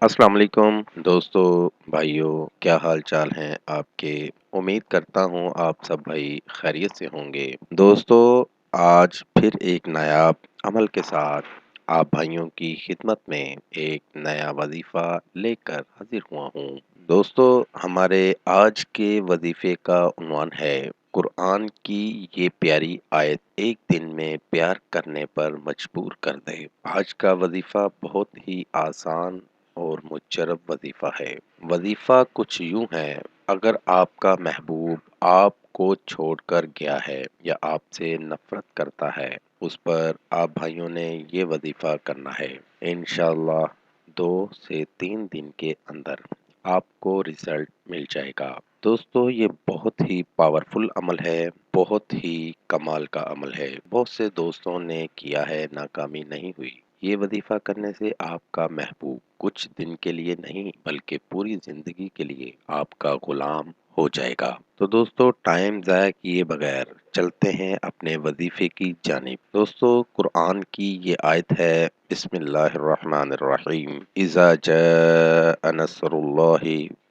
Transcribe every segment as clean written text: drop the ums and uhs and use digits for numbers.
السلام علیکم دوستو، بھائیوں، کیا حال چال ہیں آپ کے؟ امید کرتا ہوں آپ سب بھائی خیریت سے ہوں گے۔ دوستو، آج پھر ایک نایاب عمل کے ساتھ آپ بھائیوں کی خدمت میں ایک نیا وظیفہ لے کر حاضر ہوا ہوں۔ دوستو، ہمارے آج کے وظیفے کا عنوان ہے قرآن کی یہ پیاری آیت ایک دن میں پیار کرنے پر مجبور کر دے۔ آج کا وظیفہ بہت ہی آسان اور مجرب وظیفہ ہے۔ وظیفہ کچھ یوں ہے: اگر آپ کا محبوب آپ کو چھوڑ کر گیا ہے یا آپ سے نفرت کرتا ہے، اس پر آپ بھائیوں نے یہ وظیفہ کرنا ہے۔ انشاءاللہ 2 سے 3 دن کے اندر آپ کو رزلٹ مل جائے گا۔ دوستو، یہ بہت ہی پاورفل عمل ہے، بہت ہی کمال کا عمل ہے۔ بہت سے دوستوں نے کیا ہے، ناکامی نہیں ہوئی۔ یہ وظیفہ کرنے سے آپ کا محبوب کچھ دن کے لیے نہیں بلکہ پوری زندگی کے لیے آپ کا غلام ہو جائے گا۔ تو دوستو، ٹائم ضائع کیے بغیر چلتے ہیں اپنے وظیفے کی جانب۔ دوستو، قرآن کی یہ آیت ہے: بسم اللہ الرحمن الرحیم، اذا جاء نصر اللہ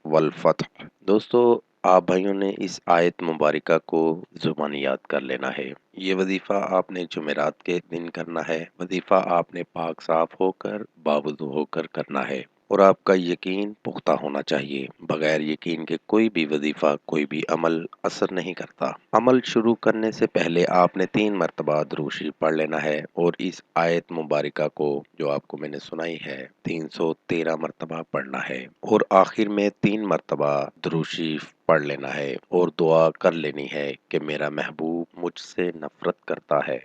والفتح۔ دوستو، آپ بھائیوں نے اس آیت مبارکہ کو زبانی یاد کر لینا ہے۔ یہ وظیفہ آپ نے جمعرات کے دن کرنا ہے۔ وظیفہ آپ نے پاک صاف ہو کر، باوضو ہو کر کرنا ہے، اور آپ کا یقین پختہ ہونا چاہیے۔ بغیر یقین کے کوئی بھی وظیفہ، کوئی بھی عمل اثر نہیں کرتا۔ عمل شروع کرنے سے پہلے آپ نے 3 مرتبہ درود شریف پڑھ لینا ہے، اور اس آیت مبارکہ کو جو آپ کو میں نے سنائی ہے 313 مرتبہ پڑھنا ہے، اور آخر میں 3 مرتبہ درود شریف پڑھ لینا ہے اور دعا کر لینی ہے کہ میرا محبوب مجھ سے نفرت کرتا ہے،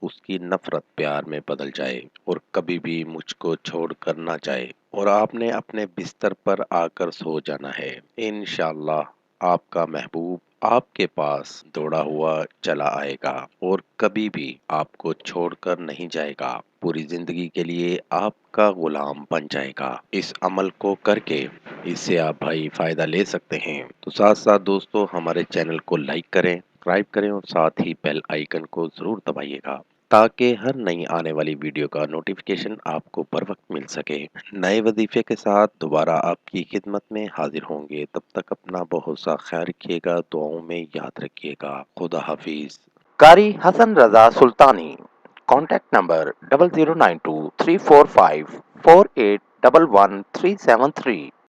اس کی نفرت پیار میں بدل جائے اور کبھی بھی مجھ کو چھوڑ کر نہ جائے، اور آپ نے اپنے بستر پر آ کر سو جانا ہے۔ انشاءاللہ آپ کا محبوب آپ کے پاس دوڑا ہوا چلا آئے گا اور کبھی بھی آپ کو چھوڑ کر نہیں جائے گا، پوری زندگی کے لیے آپ کا غلام بن جائے گا۔ اس عمل کو کر کے اس سے آپ بھائی فائدہ لے سکتے ہیں۔ تو ساتھ ساتھ دوستو، ہمارے چینل کو لائک کریں، سبسکرائب کریں، اور ساتھ ہی بیل آئیکن کو ضرور دبائیے گا تاکہ ہر نئی آنے والی ویڈیو کا نوٹیفیکیشن آپ کو بر وقت مل سکے۔ نئے وظیفے کے ساتھ دوبارہ آپ کی خدمت میں حاضر ہوں گے۔ تب تک اپنا بہت سا خیال رکھیے گا، دعاؤں میں یاد رکھیے گا۔ خدا حافظ۔ قاری حسن رضا سلطانی، کانٹیکٹ نمبر 00923454811373۔